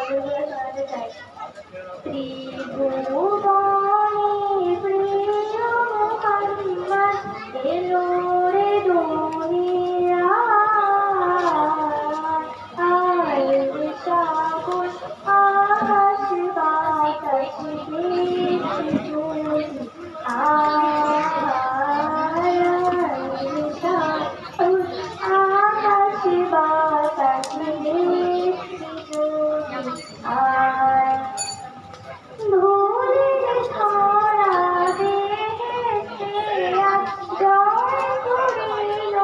শব্দগুলো শোনাতে চাই। ত্রিভুবনে প্রিয় মোহাম্মদ এলো রে দুনিয়ায়, আয় রে সাগর আকাশ বাতাস দেখি যদি, আয় রে সাগর আকাশ বাতাস দেখি যদি, আয় ধুলির ধরা বেহেশতে আজ জয় করিল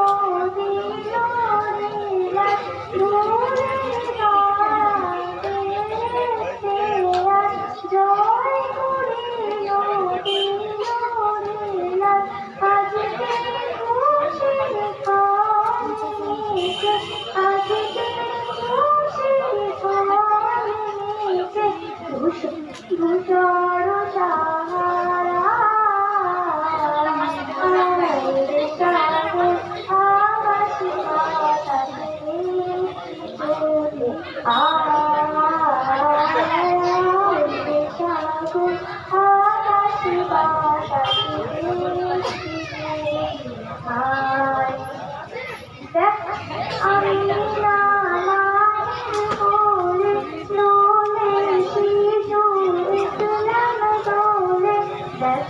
দিলরিলায়, ধুলির ধরা বেহেশতে আজ জয় করিল দিলরিলায়, আজকে খুশির খনিকে, আজকে খুশির খনিকে ধূসর সাহারা, আয় রে সাগর আকাশ বাতাস দেখি যদি, আয় রে সাগর আকাশ বাতাস দেখি যদি, আয় দেখ আমি নামাজ পড়ে দোলে শিশু ইসলাম দোলে, দেখ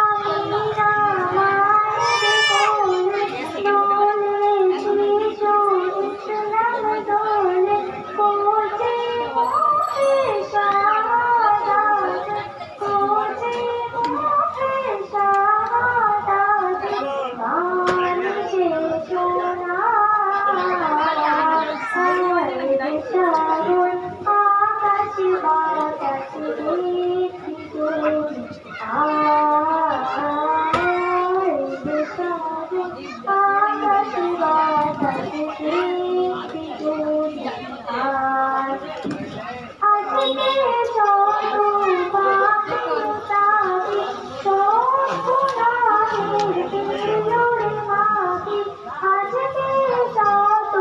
আমি নামাজ পড়ে দোলে শিশু ইসলাম দোলে, পড়ছে মুখে শাহাদাত, পড়ছে মুখে শাহাদাত, মানছে সোনা, আয় রে সাগর আকাশ বাতাস দেখি যদি, আয় রে সাগর আকাশ বাতাস দেখি যদি, আয় আজকে যত পাখি তাকে সব গুনাহের বিলোর মাটি, আজকে যত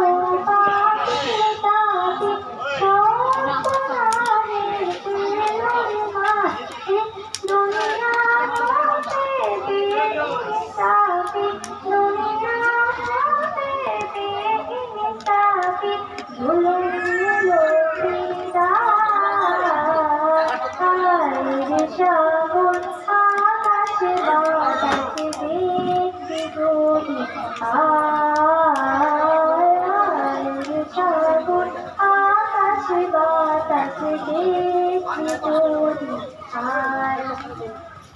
পাখি তাকে সব গুনাহের বিলোর মাটি, দুনিয়া হতে বেইনসাফি, দুনিয়া হতে বেইনসাফি, জুলুম রে সাগর আকাশ বাতাস দেখি যদি, আয় রে সাগর আকাশ বাতাস দেখি যদি, আয়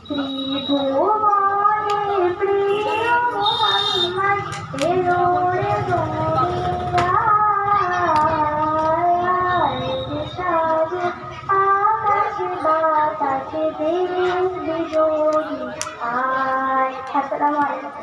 ত্রিভুবনে প্রিয় মোহাম্মদ এলো রে দুনিয়ায়, রে সাগর আকাশ বাতাস দেখি যদি, আয়। আসসালামু আলাইকুম।